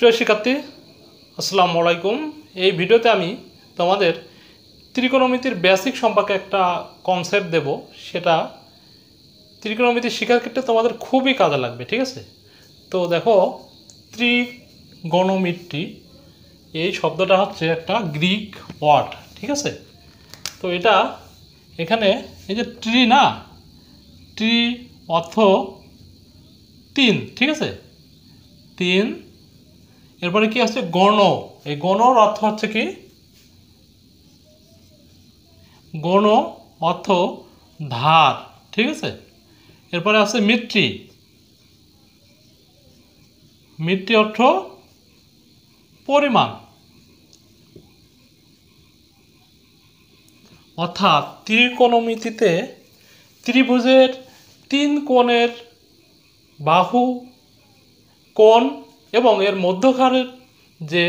প্রিয় শিক্ষার্থী, আসসালামু আলাইকুম। এই ভিডিওতে আমি তোমাদের ত্রিকোণমিতির বেসিক সম্পর্কে একটা কনসেপ্ট দেব। সেটা ত্রিকোণমিতি শেখার ক্ষেত্রে তোমাদের খুবই কাজে লাগবে, ঠিক আছে? তো দেখো, ত্রিগোণমিতি এই শব্দটা হচ্ছে একটা গ্রিক ওয়ার্ড, ঠিক আছে? তো এটা এখানে এই যে ট্রি না, ট্রি অর্থ তিন, ঠিক আছে? তিন। এরপরে কি আছে? গণ। এই গণর অর্থ হচ্ছে কি? গণ অর্থ ধার, ঠিক আছে? এরপরে আছে মিত্রি। মিত্রি অর্থ পরিমাণ। অর্থাৎ ত্রিকোণমিতিতে ত্রিভুজের তিন কোণের বাহু, কোণ এবং এর মধ্যখানের যে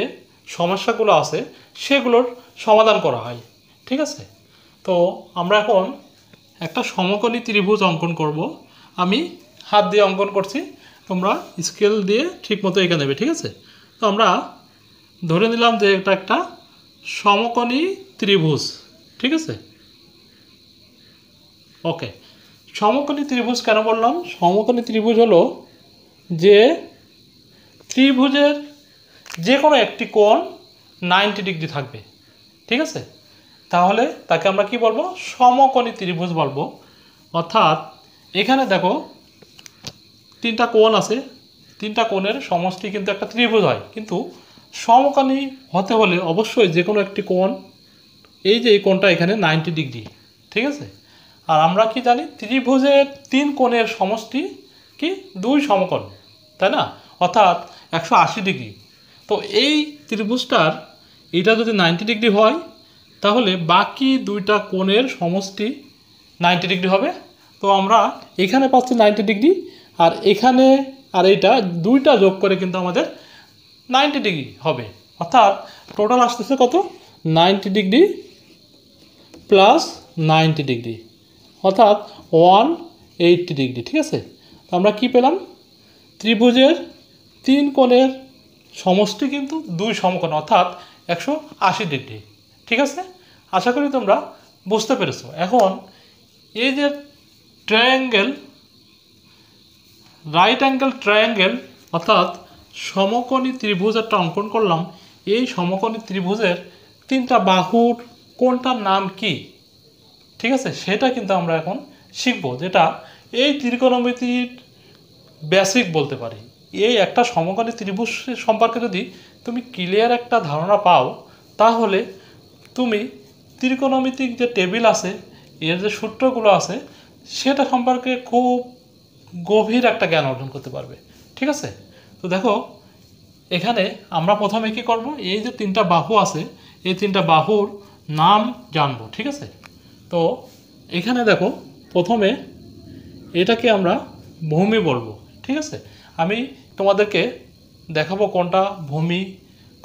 সমস্যাগুলো আছে সেগুলোর সমাধান করা হয়, ঠিক আছে? তো আমরা এখন একটা সমকোণী ত্রিভুজ অঙ্কন করব। আমি হাত দিয়ে অঙ্কন করছি, তোমরা স্কেল দিয়ে ঠিকমতো এঁকে নেবে, ঠিক আছে? তো আমরা ধরে নিলাম যে এটা একটা সমকোণী ত্রিভুজ, ঠিক আছে? ওকে, সমকোণী ত্রিভুজ কেন বললাম? সমকোণী ত্রিভুজ হলো যে ত্রিভুজের যে কোনো একটি কোণ 90 ডিগ্রি থাকবে, ঠিক আছে? তাহলে তাকে আমরা কি বলবো? সমকোণী ত্রিভুজ বলবো। অর্থাৎ এখানে দেখো তিনটা কোণ আছে, তিনটা কোণের সমষ্টি কিন্তু একটা ত্রিভুজ হয়, কিন্তু সমকোণী হতে হলে অবশ্যই যে কোনো একটি কোণ, এই যে এই কোণটা এখানে 90 ডিগ্রি, ঠিক আছে? আর আমরা কি জানি? ত্রিভুজের তিন কোণের সমষ্টি কি? দুই সমকোণ, তাই না? অর্থাৎ 180 ডিগ্রি। তো এই ত্রিভুজটার এটা যদি 90 ডিগ্রি হয়, তাহলে বাকি দুইটা কোণের সমষ্টি 90 ডিগ্রি হবে। তো আমরা এখানে পাচ্ছি 90 ডিগ্রি, আর এখানে আর এইটা দুইটা যোগ করে কিন্তু আমাদের 90 ডিগ্রি হবে। অর্থাৎ টোটাল আসতেছে কত? 90 ডিগ্রি প্লাস 90 ডিগ্রি, অর্থাৎ 180 ডিগ্রি, ঠিক আছে? তো আমরা কি পেলাম? ত্রিভুজের তিন কোণের সমষ্টি কিন্তু দুই সমকোণ, অর্থাৎ 180 ডিগ্রি, ঠিক আছে? আশা করি তোমরা বুঝতে পেরেছো। এখন এই যে ট্রায়াঙ্গেল, রাইট অ্যাঙ্গেল ট্রায়াঙ্গেল অর্থাৎ সমকোণী ত্রিভুজ একটা অঙ্কন করলাম। এই সমকোণী ত্রিভুজের তিনটা বাহুর কোনটার নাম কি, ঠিক আছে? সেটা কিন্তু আমরা এখন শিখব, যেটা এই ত্রিকোণমিতির বেসিক বলতে পারি। এই একটা সমকোণী ত্রিভুজ সম্পর্কে যদি তুমি ক্লিয়ার একটা ধারণা পাও, তাহলে তুমি ত্রিকোণমিতিক যে টেবিল আছে, এর যে সূত্রগুলো আছে, সেটা সম্পর্কে খুব গভীর একটা জ্ঞান অর্জন করতে পারবে, ঠিক আছে? তো দেখো, এখানে আমরা প্রথমে কি করব? এই যে তিনটা বাহু আছে, এই তিনটা বাহুর নাম জানবো, ঠিক আছে? তো এখানে দেখো, প্রথমে এটাকে আমরা ভূমি বলবো, ঠিক আছে? আমি তোমাদেরকে দেখাবো কোনটা ভূমি,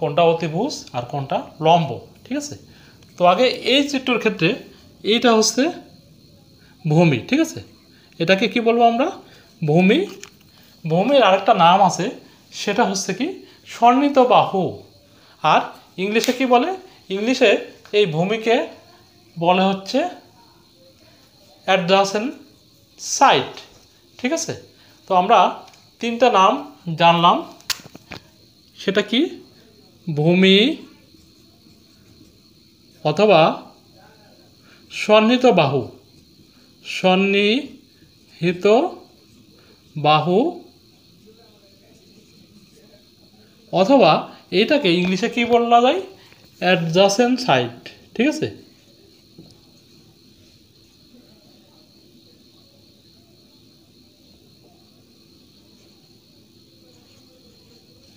কোনটা অতিভুজ আর কোনটা লম্ব, ঠিক আছে? তো আগে এই চিত্রের ক্ষেত্রে এইটা হচ্ছে ভূমি, ঠিক আছে? এটাকে কি বলবো আমরা? ভূমি। ভূমির আরেকটা নাম আছে, সেটা হচ্ছে কি? সন্নিহিত বাহু। আর ইংলিশে কি বলে? ইংলিশে এই ভূমিকে বলে হচ্ছে অ্যাডজাসেন্ট সাইড, ঠিক আছে? তো আমরা তিনটা নাম জানলাম, সেটা কি? ভূমি অথবা সন্নিহিত বাহু, সন্নিহিত বাহু, অথবা এইটাকে ইংলিশে কি বলা যায়? অ্যাডজাসেন্ট সাইড, ঠিক আছে?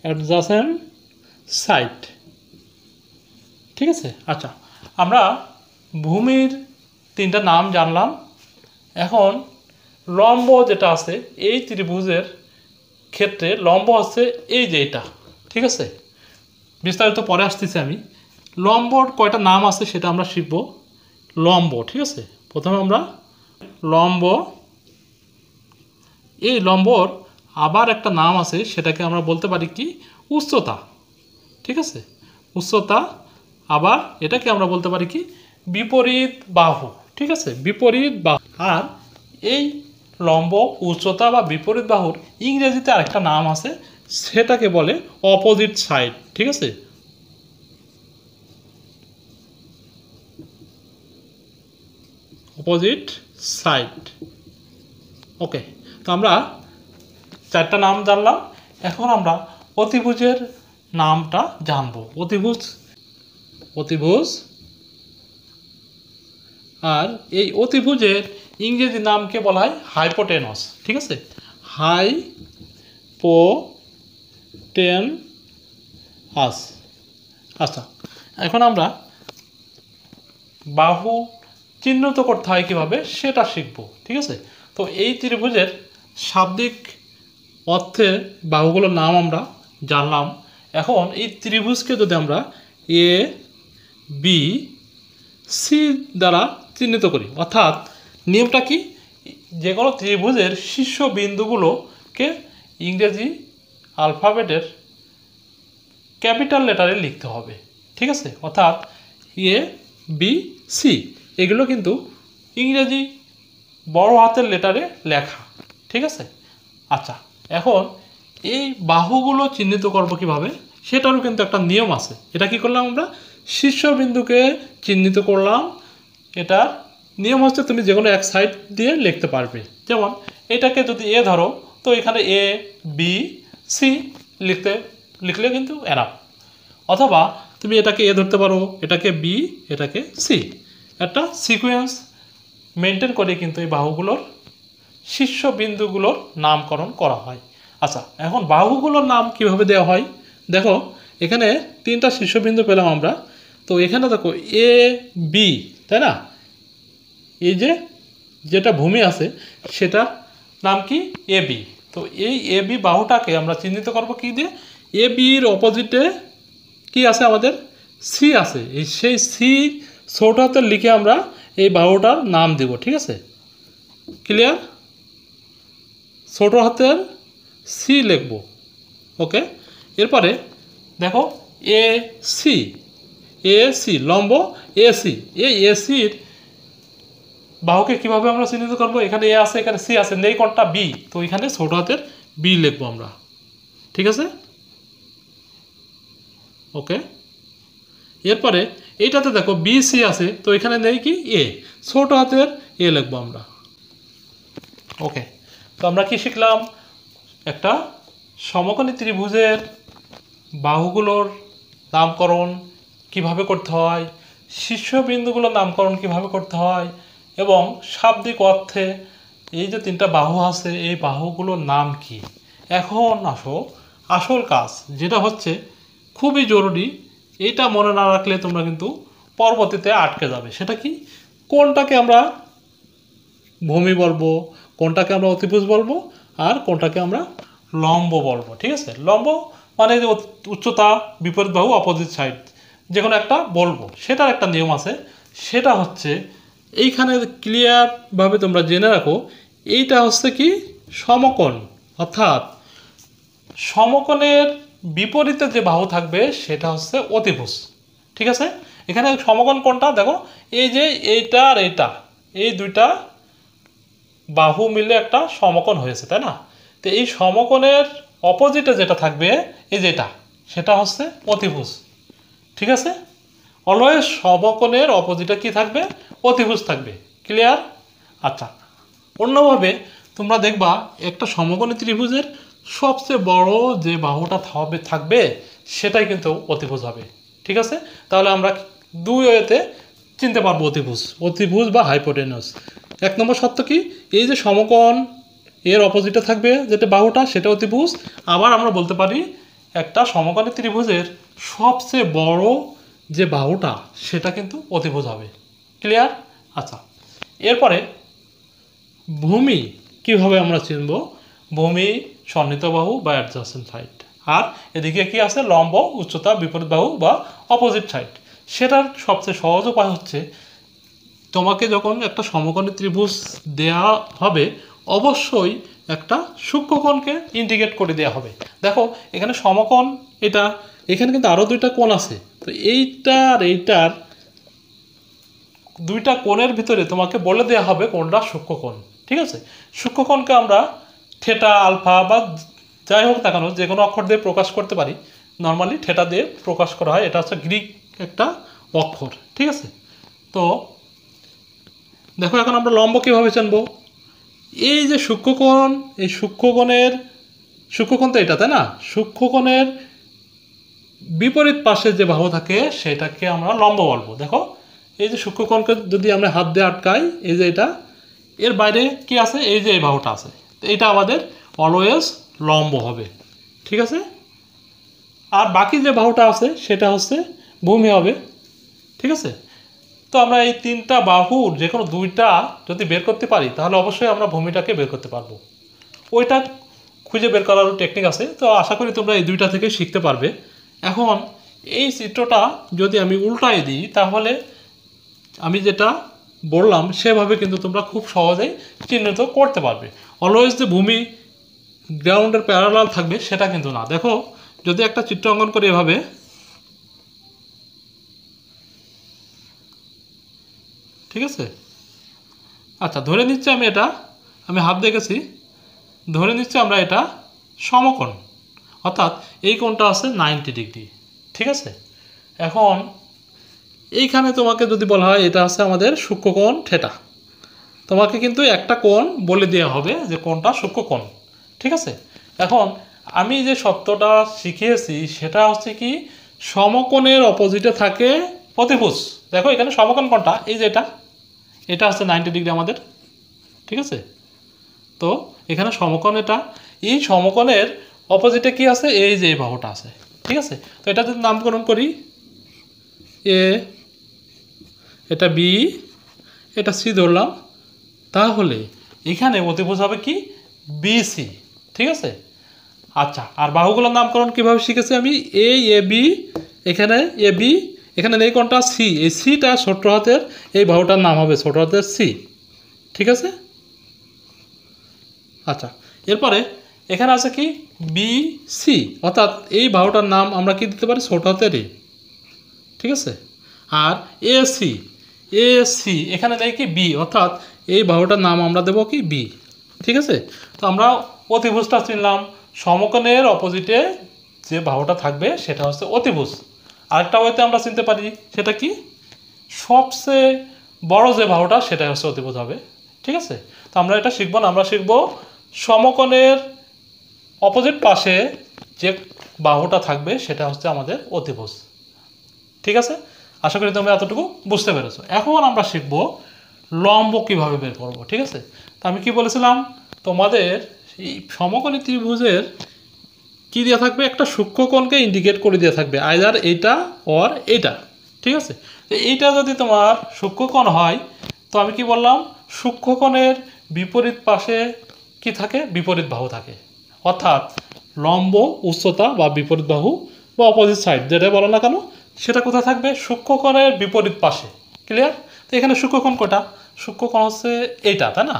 অ্যাডজাসেন্ট সাইড, ঠিক আছে? আচ্ছা, আমরা ভূমির তিনটা নাম জানলাম। এখন লম্ব যেটা আছে, এই ত্রিভুজের ক্ষেত্রে লম্ব হচ্ছে এই যে এটা, ঠিক আছে? বিস্তারিত পরে আসতেছি আমি। লম্বর কয়টা নাম আছে সেটা আমরা শিখব। লম্ব, ঠিক আছে? প্রথমে আমরা লম্ব, এই লম্বর আবার একটা নাম আছে, সেটাকে আমরা বলতে পারি কি? উচ্চতা, ঠিক আছে, উচ্চতা। আবার এটাকে আমরা বলতে পারি কি বিপরীত বাহু, ঠিক আছে, বিপরীত বাহু। আর এই লম্ব, উচ্চতা বা বিপরীত বাহুর ইংরেজিতে আরেকটা নাম আছে, সেটাকে বলে অপোজিট সাইড, ঠিক আছে। Opposite side. ওকে, তো আমরা 4টা নাম জানলাম। এখন আমরা অতিভুজের নামটা জানবো। অতিভুজ আর এই অতিভুজের ইংরেজি নামকে বলা হয় হাইপোটেনাস, ঠিক আছে, হাইপোটেনাস। আচ্ছা, এখন আমরা বাহু চিহ্নিত করতে হয় কীভাবে সেটা শিখব, ঠিক আছে। তো এই ত্রিভুজের শাব্দিক অর্থে বাহুগুলোর নাম আমরা জানলাম। এখন এই ত্রিভুজকে যদি আমরা এ বি সি দ্বারা চিহ্নিত করি, অর্থাৎ নিয়মটা কি, যে কোনো ত্রিভুজের শীর্ষ বিন্দুগুলোকে ইংরেজি অ্যালফাবেটের ক্যাপিটাল লেটারে লিখতে হবে, ঠিক আছে, অর্থাৎ এ বি সি এগুলো কিন্তু ইংরেজি বড় হাতের লেটারে লেখা, ঠিক আছে। আচ্ছা, এখন এই বাহুগুলো চিহ্নিত করব কিভাবে সেটারও কিন্তু একটা নিয়ম আছে। এটা কি করলাম আমরা, শীর্ষবিন্দুকে চিহ্নিত করলাম। এটার নিয়ম হচ্ছে তুমি যে কোনো এক সাইড দিয়ে লিখতে পারবে। যেমন এটাকে যদি এ ধরো, তো এখানে এ বি সি লিখলে কিন্তু এনাফ। অথবা তুমি এটাকে এ ধরতে পারো, এটাকে বি, এটাকে সি। একটা সিকোয়েন্স মেনটেন করে কিন্তু এই বাহুগুলোর শীর্ষবিন্দুগুলোর নামকরণ করা হয়। আচ্ছা, এখন বাহুগুলোর নাম কিভাবে দেওয়া হয় দেখো, এখানে 3টা শীর্ষবিন্দু পেলাম আমরা। তো এখানে দেখো এ বি, তাই না, এই যেটা ভূমি আছে সেটার নাম কি এ বি। তো এই এ বি বাহুটাকে আমরা চিহ্নিত করব কি দিয়ে, এ বির অপোজিটে কি আছে আমাদের, সি আছে। সেই সি ছোট হাতের লিখে আমরা এই বাহুটার নাম দেব, ঠিক আছে, ক্লিয়ার, ছোট হাতের সি লিখব। ওকে, এরপরে দেখো এ সি লম্ব এসি, এই এসির বাহুকে কিভাবে আমরা চিহ্নিত করবো, এখানে এ আছে, এখানে সি আছে, নেই কোনটা বি, তো এখানে ছোট হাতের বি লিখবো আমরা, ঠিক আছে। ওকে, এরপরে এইটাতে দেখো বি সি আছে, তো এখানে নেই কি এ, ছোট হাতের এ লিখবো আমরা। ওকে, তো আমরা কি শিখলাম, একটা সমকোণী ত্রিভুজের বাহুগুলোর নামকরণ কিভাবে করতে হয়, শীর্ষবিন্দুগুলোর নামকরণ কিভাবে করতে হয়, এবং শাব্দিক অর্থে এই যে 3টা বাহু আছে এই বাহুগুলোর নাম কি। এখন আসো আসল কাজ, যেটা হচ্ছে খুবই জরুরি, এটা মনে না রাখলে তোমরা কিন্তু পরবর্তীতে আটকে যাবে। সেটা কি, কোনটাকে আমরা ভূমি বলবো, কোনটাকে আমরা অতিভুজ বলবো, আর কোনটাকে আমরা লম্ব বলবো, ঠিক আছে। লম্ব মানে যে উচ্চতা, বিপরীত বাহু, অপোজিট সাইড, যে কোনো একটা বলবো। সেটার একটা নিয়ম আছে, সেটা হচ্ছে এইখানে ক্লিয়ারভাবে তোমরা জেনে রাখো, এইটা হচ্ছে কি সমকোণ, অর্থাৎ সমকোণের বিপরীতে যে বাহু থাকবে সেটা হচ্ছে অতিভুজ, ঠিক আছে। এখানে সমকোণ কোনটা দেখো, এই যে এইটা আর এইটা, এই 2টা বাহু মিলে একটা সমকোণ হয়েছে, তাই না। তো এই সমকোণের অপোজিটে যেটা থাকবে এই যেটা, সেটা হচ্ছে অতিভুজ, ঠিক আছে। অলওয়েজ সমকোণের অপোজিটে কি থাকবে, অতিভুজ থাকবে, ক্লিয়ার। আচ্ছা, অন্যভাবে তোমরা দেখবা একটা সমকোণী ত্রিভুজের সবচেয়ে বড় যে বাহুটা থাকবে সেটাই কিন্তু অতিভুজ হবে, ঠিক আছে। তাহলে আমরা 2 ওয়েতে চিনতে পারবো অতিভুজ বা হাইপোটেনাস। 1 নম্বর সত্য কি, এই যে সমকোণ এর অপোজিটে থাকবে যেটা বাহুটা সেটা অতিভুজ। আবার আমরা বলতে পারি একটা সমকোণী ত্রিভুজের সবচেয়ে বড় যে বাহুটা সেটা কিন্তু অতিভুজ হবে, ক্লিয়ার। আচ্ছা, এরপরে ভূমি কিভাবে আমরা চিনব, ভূমি সন্নিহিত বাহু বা অ্যাডজাসেন্ট সাইড, আর এদিকে কি আছে লম্ব, উচ্চতা, বিপরীত বাহু বা অপোজিট সাইড। সেটার সবচেয়ে সহজ উপায় হচ্ছে, তোমাকে যখন একটা সমকোণী ত্রিভুজ দেয়া হবে অবশ্যই একটা সূক্ষ্মকোণকে ইন্ডিকেট করে দেওয়া হবে। দেখো এখানে সমকোণ, এটা এখানে কিন্তু আরও দুইটা কোণ আছে, তো এইটার এইটার দুইটা কোণের ভিতরে তোমাকে বলে দেওয়া হবে কোনটা সূক্ষ্মকোণ। ঠিক আছে, সূক্ষ্মকোণকে আমরা থিটা, আলফা বা যাই হোক না কেন যে কোনো অক্ষর দিয়ে প্রকাশ করতে পারি। নর্মালি থিটা দিয়ে প্রকাশ করা হয়, এটা হচ্ছে গ্রিক একটা অক্ষর। ঠিক আছে, তো দেখো এখন আমরা লম্ব কীভাবে জানবো। এই যে সূক্ষ্মকোণ, এই সূক্ষ্মকোণ তো এটা, তাই না? সূক্ষ্মকোণের বিপরীত পাশে যে বাহু থাকে সেটাকে আমরা লম্ব বলবো। দেখো এই যে সূক্ষ্মকোণকে যদি আমরা হাত দিয়ে আটকাই, এই যে এটা, এর বাইরে কি আছে, এই যে এই বাহুটা আছে, তো এটা আমাদের অলওয়েজ লম্ব হবে। ঠিক আছে, আর বাকি যে বাহুটা আছে সেটা হচ্ছে ভূমি হবে। ঠিক আছে, তো আমরা এই তিনটা বাহুর যে কোনো দুইটা যদি বের করতে পারি তাহলে অবশ্যই আমরা ভূমিটাকে বের করতে পারবো। ওইটা খুঁজে বের করার টেকনিক আছে, তো আশা করি তোমরা এই দুইটা থেকে শিখতে পারবে। এখন এই চিত্রটা যদি আমি উল্টাই দিই তাহলে আমি যেটা বললাম সেভাবে কিন্তু তোমরা খুব সহজেই চিহ্নিত করতে পারবে। অলওয়েজ যে ভূমি গ্রাউন্ডের প্যারালাল থাকবে সেটা কিন্তু না। দেখো যদি একটা চিত্র অঙ্কন করি এভাবে, ঠিক আছে, আচ্ছা ধরে নিচ্ছি আমি হাত দেখেছি, ধরে নিচ্ছি আমরা এটা সমকোণ, অর্থাৎ এই কোণটা আছে 90 ডিগ্রি। ঠিক আছে, এখন এইখানে তোমাকে যদি বলা হয় এটা আছে আমাদের সূক্ষ্মকোণ থিটা, তোমাকে কিন্তু একটা কোণ বলে দেওয়া হবে যে কোণটা সূক্ষ্মকোণ। ঠিক আছে, এখন আমি যে শব্দটা শিখিয়েছি সেটা হচ্ছে কি, সমকোণের অপোজিটে থাকে অতিভুজ। দেখো এখানে সমকোণ কোণটা এই যে এটা হচ্ছে 90 ডিগ্রি আমাদের। ঠিক আছে, তো এখানে সমকোণ, এটা এই সমকোণের অপোজিটে কি আছে, এই যে এই বাহুটা আছে। ঠিক আছে, তো এটা যদি নামকরণ করি এ, এটা বি, এটা সি ধরলাম, তাহলে এখানে অতিভুজ হবে কি বিসি। ঠিক আছে, আচ্ছা আর বাহুগুলোর নামকরণ কীভাবে শিখেছি আমি, এ বি, এখানে এ বি, এখানে নেই কোনটা সি, এই সিটা ছোট হাতের, এই বাহুটার নাম হবে ছোট হাতের সি। ঠিক আছে, আচ্ছা এরপরে এখানে আছে কি বি সি, অর্থাৎ এই বাহুটার নাম আমরা কি দিতে পারি, ছোট হাতের এ। ঠিক আছে, আর এ সি এখানে নেই কি বি, অর্থাৎ এই বাহুটার নাম আমরা দেবো কি বি। ঠিক আছে, তো আমরা অতিভুজটা চিনলাম, সমকোণের অপোজিটে যে বাহুটা থাকবে সেটা হচ্ছে অতিভুজ। আরেকটা হয়তো আমরা চিনতে পারি, সেটা কি, সবচেয়ে বড় যে বাহুটা সেটাই হচ্ছে অতিভুজ হবে। ঠিক আছে, তো আমরা এটা শিখবো না, আমরা শিখবো সমকোণের অপোজিট পাশে যে বাহুটা থাকবে সেটা হচ্ছে আমাদের অতিভুজ। ঠিক আছে, আশা করি তোমরা এতটুকু বুঝতে পেরেছো। এখন আমরা শিখব লম্ব কীভাবে বের করব। ঠিক আছে, তো আমি কি বলেছিলাম তোমাদের, এই সমকোণী ত্রিভুজের কি দেওয়া থাকবে, একটা সূক্ষ্মকোণকে ইন্ডিকেট করে দেওয়া থাকবে, আইদার এইটা অর এইটা। ঠিক আছে, তো এইটা যদি তোমার সূক্ষ্মকোণ হয়, তো আমি কি বললাম, সূক্ষ্মকোণের বিপরীত পাশে কি থাকে, বিপরীত বাহু থাকে, অর্থাৎ লম্ব উচ্চতা বা বিপরীত বাহু বা অপোজিট সাইড যেটা বলো না কেন, সেটা কোথায় থাকবে, সূক্ষ্মকোণের বিপরীত পাশে। ক্লিয়ার? তো এখানে সূক্ষ্মকোণ কটা, সূক্ষ্মকোণ হচ্ছে এইটা, তাই না?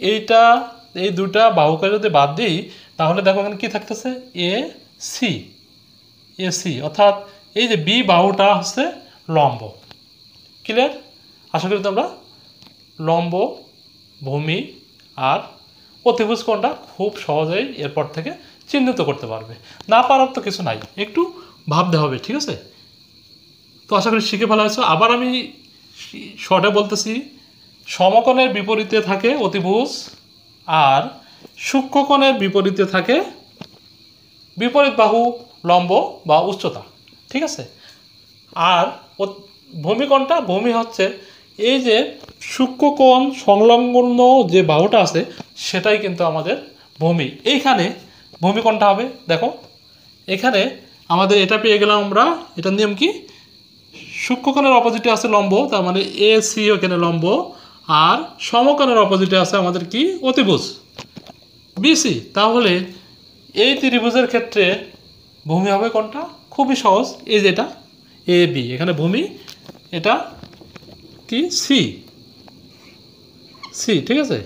এইটা, এই দুটা বাহুকে যদি বাদ দিই তাহলে দেখো এখানে কী থাকতেছে, এ সি, অর্থাৎ এই যে বি বাহুটা হচ্ছে লম্ব। ক্লিয়ার? আশা করি তোমরা লম্ব, ভূমি আর অতিভুজ কোণটা খুব সহজেই এরপর থেকে চিহ্নিত করতে পারবে। না পারার তো কিছু নাই, একটু ভাবতে হবে। ঠিক আছে, তো আশা করি শিখে ভালো হয়েছে। আবার আমি শর্টে বলতেছি, সমকোণের বিপরীতে থাকে অতিভুজ আর সূক্ষ্মকোণের বিপরীতে থাকে বিপরীত বাহু, লম্ব বা উচ্চতা। ঠিক আছে, আর ভূমিকোণটা, ভূমি হচ্ছে এই যে সূক্ষ্মকোণ সংলগ্ন যে বাহুটা আছে সেটাই কিন্তু আমাদের ভূমি। এইখানে ভূমিকোণটা হবে, দেখো এখানে আমাদের এটা পেয়ে গেলাম আমরা, এটার নিয়ম কি, সূক্ষ্মকোণের অপোজিটে আছে লম্ব, তার মানে এ সি ওখানে লম্ব, আর সমকোণের অপোজিটে আছে আমাদের কি, অতিভুজ বিসি। তাহলে এই ত্রিভুজের ক্ষেত্রে ভূমি হবে কোনটা, খুবই সহজ, এই যেটা এ বি, এখানে ভূমি, এটা কি সি। ঠিক আছে,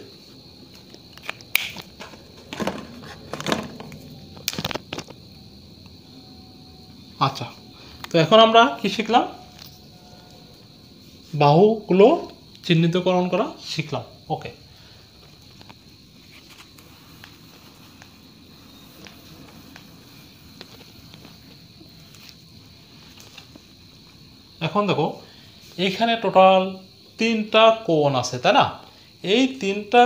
আচ্ছা, তো এখন আমরা কি শিখলাম? বাহুগুলো চিহ্নিতকরণ করা শিখলাম। ওকে, এখন দেখো এইখানে টোটাল 3টা কোণ আছে, তাই না? এই 3টা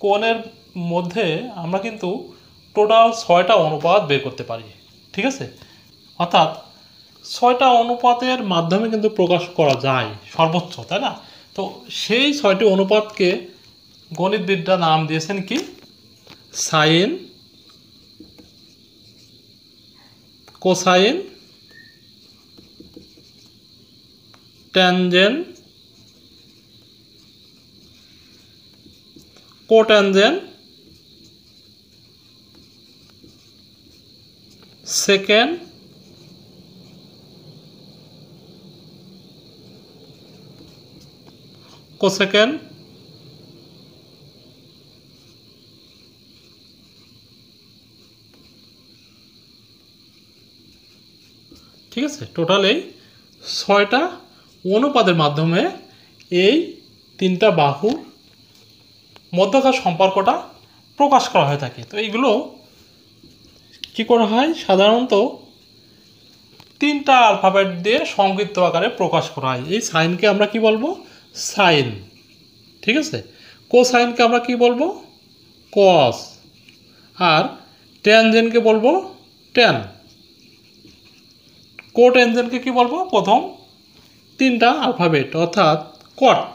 কোণের মধ্যে আমরা কিন্তু টোটাল 6টা অনুপাত বের করতে পারি, ঠিক আছে? অর্থাৎ 6টা অনুপাতের মাধ্যমে কিন্তু প্রকাশ করা যায় সর্বোচ্চ, তাই না? তো সেই 6টি অনুপাতকে গণিতবিদরা নাম দিয়েছেন কি? সাইন, কোসাইন, ট্যানজেন্ট, কোট্যানজেন্ট, সেকেন্ড, কোসেকেন্ড, ঠিক আছে? টোটাল এই 6টা অনুপাতের মাধ্যমে এই 3টা বাহুর মধ্যকার সম্পর্কটা প্রকাশ করা হয়ে থাকে। তো এইগুলো কি করা হয়? সাধারণত 3টা অ্যালফাবেট দিয়ে সংক্ষিপ্ত আকারে প্রকাশ করা হয়। এই সাইনকে আমরা কি বলবো? সাইন, ঠিক আছে? কোসাইনকে আমরা কি বলবো? কস। আর ট্যানজেন্টকে বলবো ট্যান। কোট্যানজেন্টকে কি বলবো? প্রথম 3টা অ্যালফাবেট অর্থাৎ কট।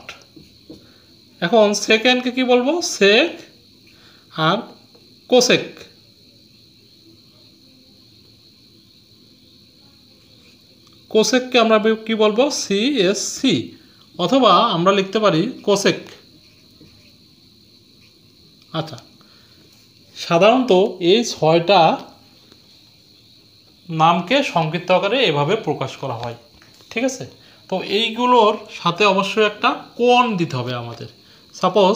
এখন সেকেন্ডকে কি বলবো? সেক। আর কোসেক। কোসেককে আমরা কি বলবো? CSC, অথবা আমরা লিখতে পারি কোসেক। আচ্ছা, সাধারণত এই 6টা নামকে সংক্ষিপ্ত আকারে এভাবে প্রকাশ করা হয়, ঠিক আছে? তো এইগুলোর সাথে অবশ্যই একটা কোণ দিতে হবে আমাদের। সাপোজ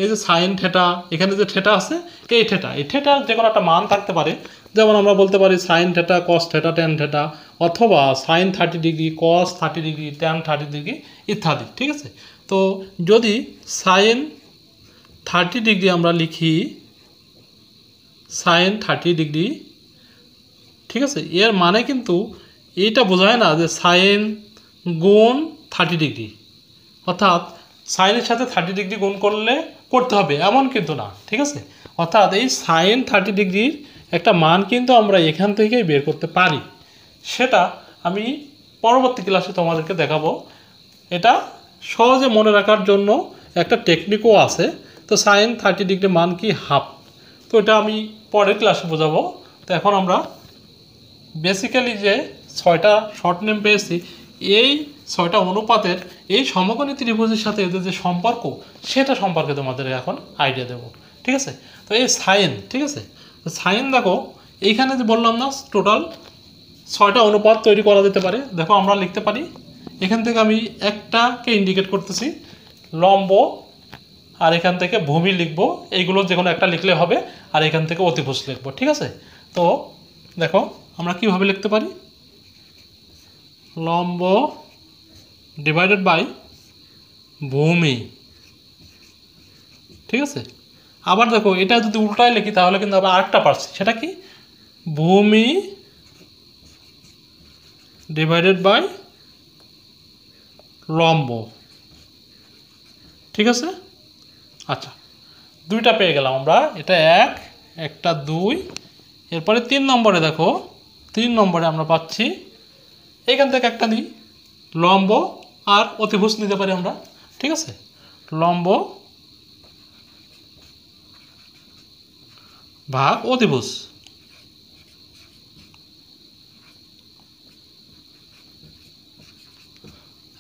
এই যে সাইন থেটা, এখানে যে থেটা আছে, এই থেটার যে কোনো একটা মান থাকতে পারে। যেমন আমরা বলতে পারি sine theta, cos theta, tan theta, অথবা সাইন 30 ডিগ্রি, কস 30 ডিগ্রি, ট্যান 30 ডিগ্রি ইত্যাদি, ঠিক আছে? তো যদি সাইন 30 ডিগ্রি আমরা লিখি, সাইন 30 ডিগ্রি, ঠিক আছে? এর মানে কিন্তু এইটা বোঝায় না যে সাইন গুণ 30 ডিগ্রি, অর্থাৎ সাইনের সাথে 30 ডিগ্রি গুণ করতে হবে এমন কিন্তু না, ঠিক আছে? অর্থাৎ এই সাইন 30 ডিগ্রির একটা মান কিন্তু আমরা এখান থেকেই বের করতে পারি। সেটা আমি পরবর্তী ক্লাসে তোমাদেরকে দেখাবো। এটা সহজে মনে রাখার জন্য একটা টেকনিকও আছে। তো সাইন 30 ডিগ্রি মান কি? হাফ। তো এটা আমি পরের ক্লাসে বোঝাবো। তো এখন আমরা বেসিক্যালি যে 6টা শর্ট নেম পেয়েছি, এই 6টা অনুপাতের এই সমকোণী ত্রিভুজের সাথে এদের যে সম্পর্ক, সেটা সম্পর্কে তোমাদের এখন আইডিয়া দেবো, ঠিক আছে? তো এই সাইন, ঠিক আছে? তো সাইন দেখো এইখানে যে বললাম না, টোটাল 6টা অনুপাত তৈরি করা যেতে পারে। দেখো আমরা লিখতে পারি, এখান থেকে আমি একটাকে ইন্ডিকেট করতেছি লম্ব, আর এখান থেকে ভূমি লিখবো। এইগুলো যে কোনো একটা লিখলে হবে। আর এখান থেকে অতিভুজ লিখবো, ঠিক আছে? তো দেখো আমরা কিভাবে লিখতে পারি? লম্ব ডিভাইডেড বাই ভূমি, ঠিক আছে? আবার দেখো এটা যদি উল্টায় লিখি তাহলে কিন্তু আবার আরেকটা পারছি, সেটা কি? ভূমি ডিভাইডেড বাই লম্ব, ঠিক আছে? আচ্ছা, 2টা পেয়ে গেলাম আমরা। এটা 1, একটা 2, এরপরে 3 নম্বরে দেখো, 3 নম্বরে আমরা পাচ্ছি, এখান থেকে একটা নিই, লম্ব আর অতিভুজ নিতে পারি আমরা, ঠিক আছে? লম্ব ভাগ অতিভুজ।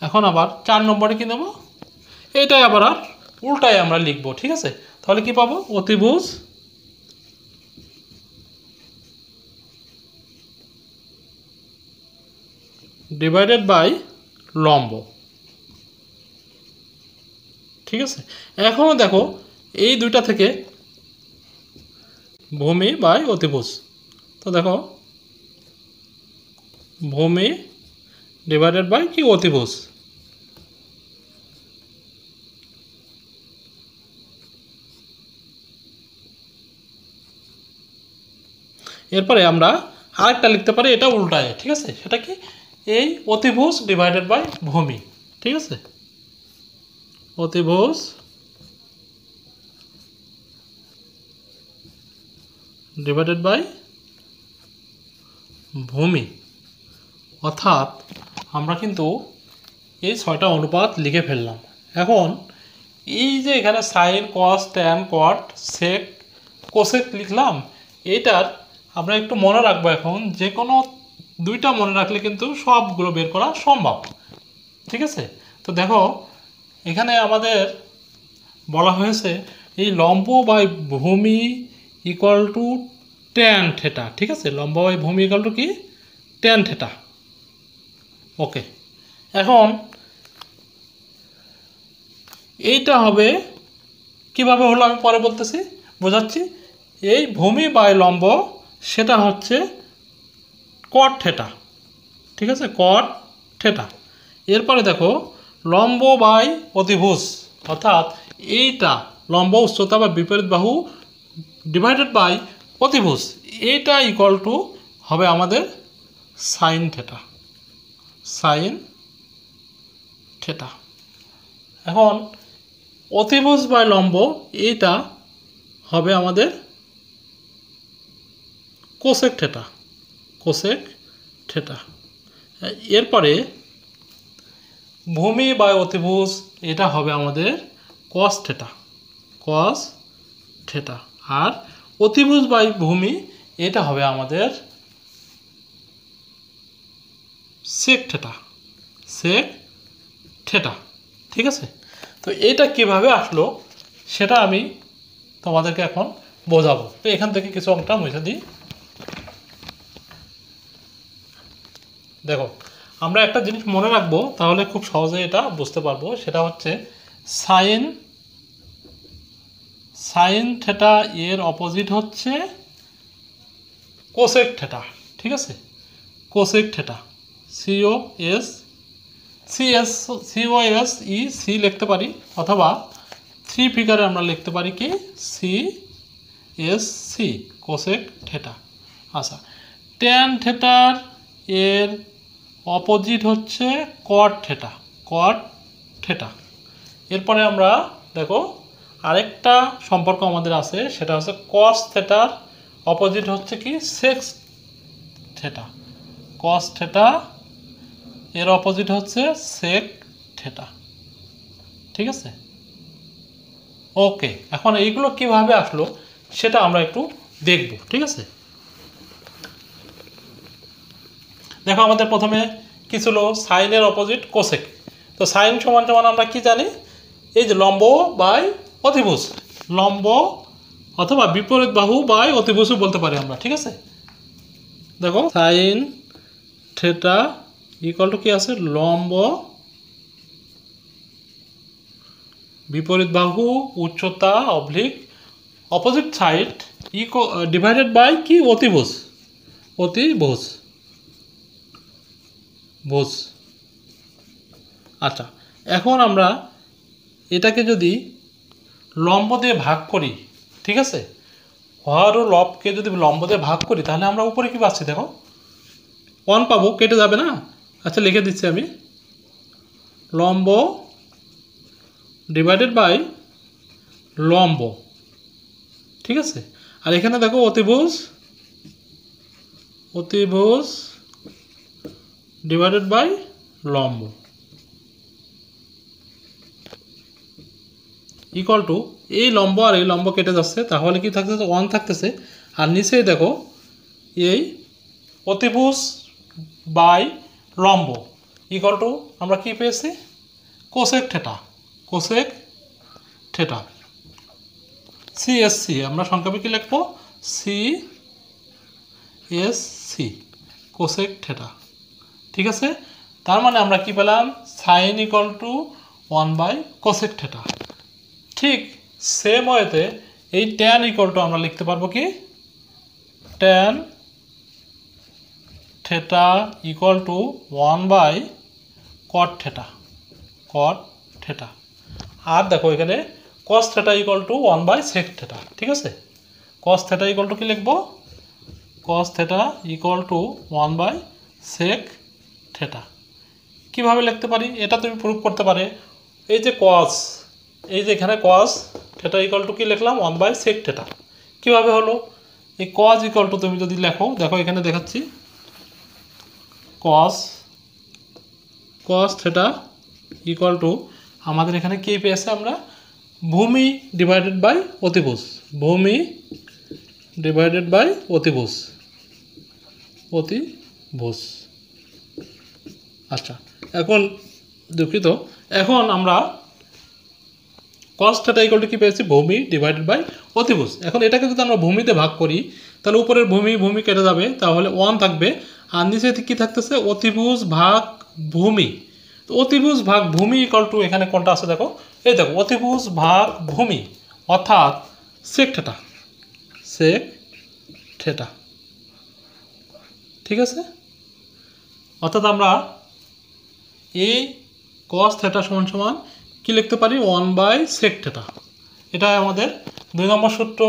এখন আবার 4 নম্বরে কি নেব? এইটাই আবার আর উল্টায় আমরা লিখবো, ঠিক আছে? তাহলে কি পাবো? অতিভুজ ডিভাইডেড বাই লম্ব, ঠিক আছে? এখনও দেখো এই 2টা থেকে ভূমি বাই অতিভুজ। তো দেখো ভূমি ডিভাইডেড বাই কি অতিভুজ। এরপরে আমরা আরেকটা লিখতে পারি, এটা উল্টায়, ঠিক আছে? সেটা কি? এই অতিভুজ ডিভাইডেড বাই ভূমি, ঠিক আছে? অতিভুজ ডিভাইডেড বাই ভূমি, অর্থাৎ আমরা কিন্তু এই 6টা অনুপাত লিখে ফেললাম। এখন এই যে এখানে সাইন, কস, ট্যান, কট, সেক, কোসেক লিখলাম, এইটার আমরা একটু মনে রাখবো। এখন যে কোনো 2টা মনে রাখলে কিন্তু সবগুলো বের করা সম্ভব, ঠিক আছে? তো দেখো এখানে আমাদের বলা হয়েছে এই লম্ব বাই ভূমি ইকুয়াল টু ট্যান থেটা, ঠিক আছে? লম্ব বাই ভূমি ইকুয়াল টু কি? Tan theta. ওকে, এখন এইটা হবে কিভাবে হলো আমি পরে বলতেছি, বোঝাচ্ছি। এই ভূমি বাই লম্ব সেটা হচ্ছে কট থেটা, ঠিক আছে? কট থেটা। এরপরে দেখো লম্ব বাই অতিভুজ, অর্থাৎ এইটা লম্ব উচ্চতা বা বিপরীত বাহু ডিভাইডেড বাই অতিভুজ, এইটা ইকুয়াল টু হবে আমাদের সাইন থেটা, সাইন থেটা। এখন অতিভুজ বাই লম্ব এইটা হবে আমাদের কোসেক থেটা, কোসেক থেটা। এরপরে ভূমি বাই অতিভুজ এটা হবে আমাদের কস থেটা, কস থেটা। আর অতিভুজ বাই ভূমি এটা হবে আমাদের সেক থেটা, সেক থেটা, ঠিক আছে? তো এইটা কিভাবে আসলো সেটা আমি তোমাদেরকে এখন বোঝাবো। তো এখান থেকে কিছু অঙ্কটা মুছে দিই। দেখো আমরা একটা জিনিস মনে রাখবো, তাহলে খুব সহজে এটা বুঝতে পারবো। সেটা হচ্ছে সাইন, সাইন থেটা এর অপোজিট হচ্ছে কোসেক থেটা, ঠিক আছে? Cosec theta, C O S E C লিখতে পারি, অথবা 3 ফিগারে আমরা লিখতে পারি কি C S C, cosec theta. আচ্ছা, ট্যান থেটার এর অপোজিট হচ্ছে কট থেটা, কট থেটা। এরপরে আমরা দেখো আরেকটা সম্পর্ক আমাদের আছে, সেটা হচ্ছে কস থেটার অপোজিট হচ্ছে কি সেক থেটা, কস থেটা এর অপোজিট হচ্ছে সেক থেটা, ঠিক আছে? ওকে, এখন এইগুলো কিভাবে আসলো সেটা আমরা একটু দেখব, ঠিক আছে? দেখো আমাদের প্রথমে কি ছিল? সাইনের অপোজিট কোসেক। তো সাইন সমান সমান আমরা কি জানি? এই যে লম্ব বাই অতিভুজ, লম্ব অথবা বিপরীত বাহু বাই অতিভুজও বলতে পারি আমরা, ঠিক আছে? দেখো সাইন থেটা ইকুয়াল টু কি আছে? লম্ব বিপরীত বাহু উচ্চতা oblique opposite side divided by কি? অতিভুজ, অতিভুজ, ভুজ। আচ্ছা, এখন আমরা এটাকে যদি লম্ব দিয়ে ভাগ করি, ঠিক আছে? হর ও লবকে যদি লম্ব দিয়ে ভাগ করি, তাহলে আমরা উপরে কি পাচ্ছি? দেখো 1 পাবো, কেটে যাবে না? আচ্ছা লিখে দিচ্ছি আমি, লম্ব ডিভাইডেড বাই লম্ব, ঠিক আছে? আর এখানে দেখো অতিভুজ, অতিভুজ ডিভাইডেড বাই লম্ব ইকুয়াল টু এই লম্ব আর এই লম্ব কেটে যাচ্ছে, তাহলে কি থাকতেছে? 1 থাকতেছে। আর নিচেই দেখো এই অতিভুজ বাই লম্ব ইকুয়াল টু আমরা কি পেয়েছি? Cosec theta, cosec theta. CSC আমরা সংক্ষেপে কি লিখবো? সিএসসি, কোসেক থেটা, ঠিক আছে? তার মানে আমরা কি পেলাম? Sine equal to 1 by cosec theta. ঠিক সেম ওয়েতে এই ট্যান ইকুয়াল টু আমরা লিখতে পারবো কি? Tan theta equal to 1 by cot theta, cot theta. আর দেখো এখানে cos theta equal to 1 by sec theta, ঠিক আছে। কস থেটা ইকুয়াল টু কি লিখবো, cos theta equal to 1 by sec theta. কীভাবে লিখতে পারি এটা তুমি প্রুভ করতে পারে। এই যে কস, এই যে এখানে কস থেটা ইকুয়াল টু কি লিখলাম 1 বাই সেক থেটা। কীভাবে হলো, এই কস ইকুয়াল টু তুমি যদি লেখো, দেখো এখানে দেখাচ্ছি, কস কস থেটা ইকুয়াল টু আমাদের এখানে কী পেয়েছে আমরা, ভূমি ডিভাইডেড বাই অতিভুজ, ভূমি ডিভাইডেড বাই অতিভুজ, অতিভুজ। আচ্ছা, এখন দুঃখিত, এখন আমরা কস থেটা ইকুয়াল টু কী পেয়েছি, ভূমি ডিভাইডেড বাই অতিভুজ। এখন এটাকে যদি আমরা ভূমিতে ভাগ করি তাহলে উপরের ভূমি কেটে যাবে, তাহলে 1 থাকবে, আর নিচে কী থাকতেছে, অতিভুজ ভাগ ভূমি। তো অতিভুজ ভাগ ভূমি ইকুয়াল টু এখানে কোনটা আছে দেখো, এই দেখো অতিভুজ ভাগ ভূমি, অর্থাৎ সেক থেটা, সেক থেটা, ঠিক আছে। অর্থাৎ আমরা এই কস থেটা সমান সমান কী লিখতে পারি, 1 বাই সেক থেটা। এটা আমাদের 2 নম্বর সূত্র,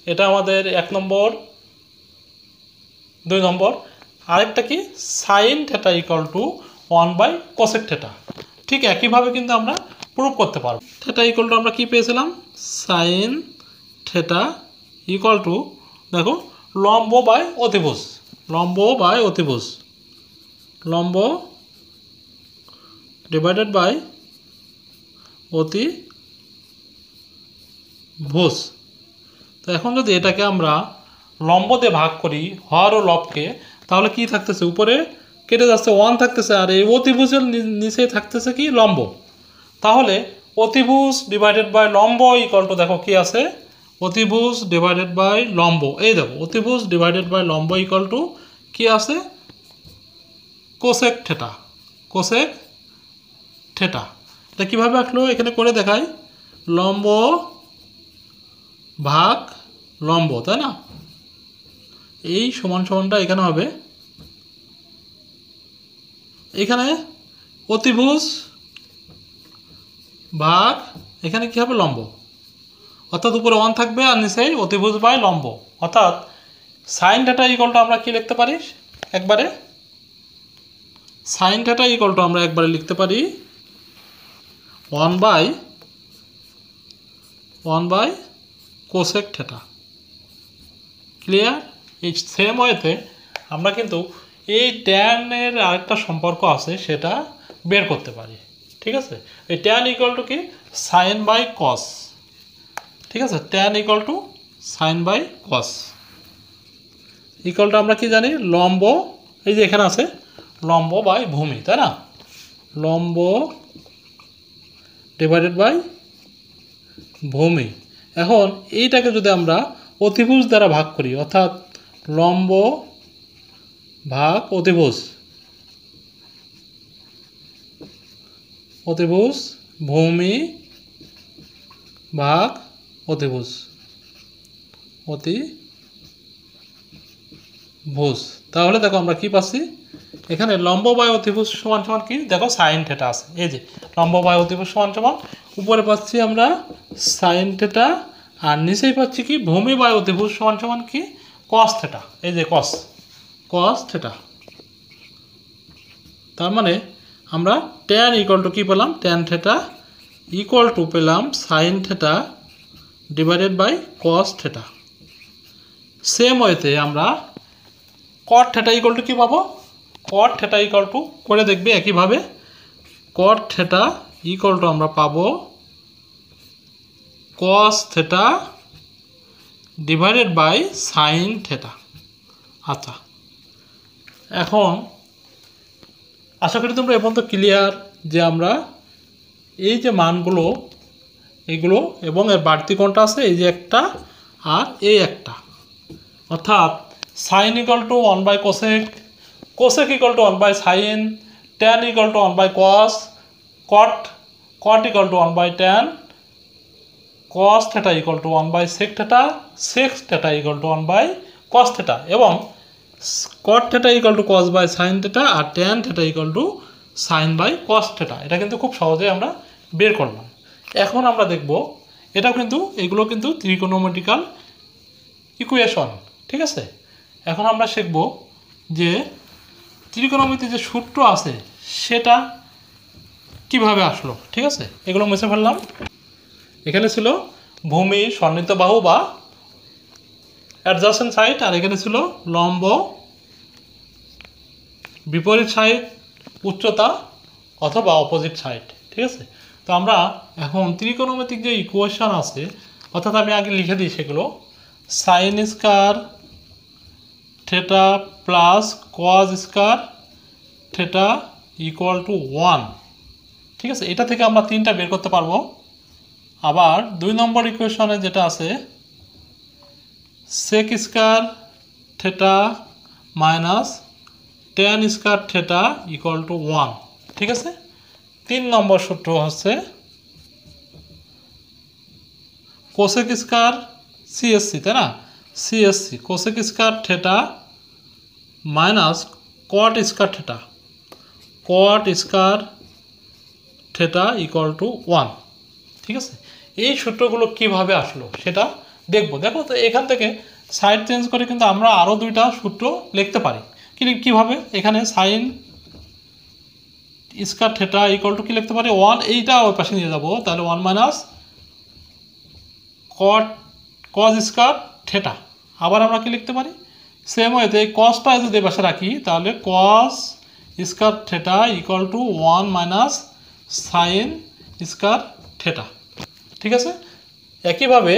এটা আমাদের 1 নম্বর, 2 নম্বর। আরেকটা কি, sine theta equal to 1 by cosec theta. ঠিক একইভাবে কিন্তু আমরা প্রুভ করতে পারব। থেটা ইকুয়াল টু আমরা কী পেয়েছিলাম, সাইন থেটা ইকুয়াল টু দেখো লম্ব বাই অতিভুজ, লম্ব বাই অতিভুজ, লম্ব ডিভাইডেড বাই অতিভুজ। তো এখন যদি এটাকে আমরা লম্ব দিয়ে ভাগ করি, হর ও লবকে, তাহলে কি থাকতেছে, উপরে কেটে যাচ্ছে 1 থাকতেছে, আর এই অতিভুজের নিচে থাকতেছে কি, লম্ব। তাহলে অতিভুজ ডিভাইডেড বাই লম্ব ইকুয়াল টু দেখো কি আছে, অতিভুজ ডিভাইডেড বাই লম্ব, এই দেখো অতিভুজ ডিভাইডেড বাই লম্ব ইকুয়াল টু কি আছে, কোসেক থেটা, কোসেক থেটা। এটা কীভাবে আসলো এখানে করে দেখাই, লম্ব ভাগ লম্ব, তাই না, এই সমান সমানটা এখানে হবে, এখানে অতিভুজ ভাগ এখানে কী হবে, লম্ব, অর্থাৎ উপরে 1 থাকবে আর নিচেই অতিভুজ বাই লম্ব। অর্থাৎ সাইন থেটা ইকুয়াল টু আমরা কি লিখতে পারি, একবারে সাইন থেটা ইকুয়াল টু আমরা একবারে লিখতে পারি 1 বাই কোসেক থেটা। ক্লিয়ার। এই সেম ওয়েতে আমরা কিন্তু এই ট্যানের আরেকটা সম্পর্ক আছে, সেটা বের করতে পারি, ঠিক আছে। এই ট্যান ইকুয়াল টু কি, সাইন বাই কস, ঠিক আছে, tan equal to sine by cos equal to আমরা কি জানি, লম্ব, এই যে এখানে আছে লম্ব বাই ভূমি, তাই না, লম্ব ডিভাইডেড বাই ভূমি। এখন এইটাকে যদি আমরা অতিভুজ দ্বারা ভাগ করি, অর্থাৎ লম্ব ভাগ অতিভুজ, অতিভুজ ভূমি ভাগ অতিভুজ, অতিভুজ, তাহলে দেখো আমরা কি পাচ্ছি, এখানে লম্ব বাই অতিভুজ সমান সমান কি, দেখো সাইন থেটা আছে, এই যে লম্ব বাই অতিভুজ সমান সমান, উপরে পাচ্ছি আমরা সাইন থেটা, আর নিচেই পাচ্ছি কি, ভূমি বাই অতিভুজ সমান সমান কি, কস থেটা, এই যে কস থেটা। তার মানে আমরা ট্যান ইকুয়াল টু কী পেলাম, ট্যান থেটা ইকুয়াল টু পেলাম sine theta divided by cos theta. Same ওয়েতে আমরা কট থেটা ইকুয়াল টু কী পাবো, কট থেটা ইকুয়াল টু করে দেখবে একইভাবে, কট থেটা ইকুয়াল টু আমরা পাবো cos theta divided by sine theta. আচ্ছা, এখন আশা করি তোমরা এ পর্যন্ত ক্লিয়ার যে আমরা এই যে মানগুলো এগুলো এবং এর বাড়তি কোণটা আছে, এই যে একটা আর এই একটা, অর্থাৎ sine equal to 1 by cosec, cosec equal to 1 by sine, tan equal to 1 by cos, cot equal to 1 by tan, cos theta equal to 1 by sec theta, sec theta equal to 1 by cos theta, এবং cot theta equal to cos by sine theta আর tan theta equal to sine by cos theta. এটা কিন্তু খুব সহজেই আমরা বের করলাম। এখন আমরা দেখব এটাও কিন্তু এগুলো কিন্তু ত্রিকোণমিতিক্যাল ইকুয়েশন, ঠিক আছে। এখন আমরা শিখব যে ত্রিকোণমিতির যে সূত্র আছে সেটা কিভাবে আসলো, ঠিক আছে। এগুলো মুছে ফেললাম। এখানে ছিল ভূমি সন্নিহিত বাহু বা অ্যাডজাসেন্ট সাইড, আর এখানে ছিল লম্ব বিপরীত সাইড, উচ্চতা অথবা অপোজিট সাইড, ঠিক আছে। তো আমরা এখন ত্রিকোণমিতিক যে ইকুয়েশন আছে, অর্থাৎ আমি আগে লিখে দিই সেগুলো, sine square theta plus cos square theta equal to 1, ঠিক আছে। এটা থেকে আমরা তিনটা বের করতে পারবো। আবার 2 নম্বর ইকুয়েশনে যেটা আছে sec square theta minus tan square theta equal to 1, ঠিক আছে। 3 নম্বর সূত্র হচ্ছে কোসেক স্কয়ার সিএসসি, তাই না, CSC cosec square theta minus caught square theta, caught square theta equal to 1, ঠিক আছে। এই সূত্রগুলো কিভাবে আসলো সেটা দেখবো। দেখো তো এখান থেকে সাইড চেঞ্জ করে কিন্তু আমরা আরও 2টা সূত্র লিখতে পারি। কিভাবে? এখানে sine square theta equal to কি লিখতে পারি 1, এইটা ওই পাশে নিয়ে যাবো, তাহলে 1 মাইনাস কস স্কয়ার থিটা। আবার আমরা কি লিখতে পারি সেম ওয়েতে কসটা যদি পাশে রাখি তাহলে কস square theta equal to 1 minus sine square theta, ঠিক আছে। একইভাবে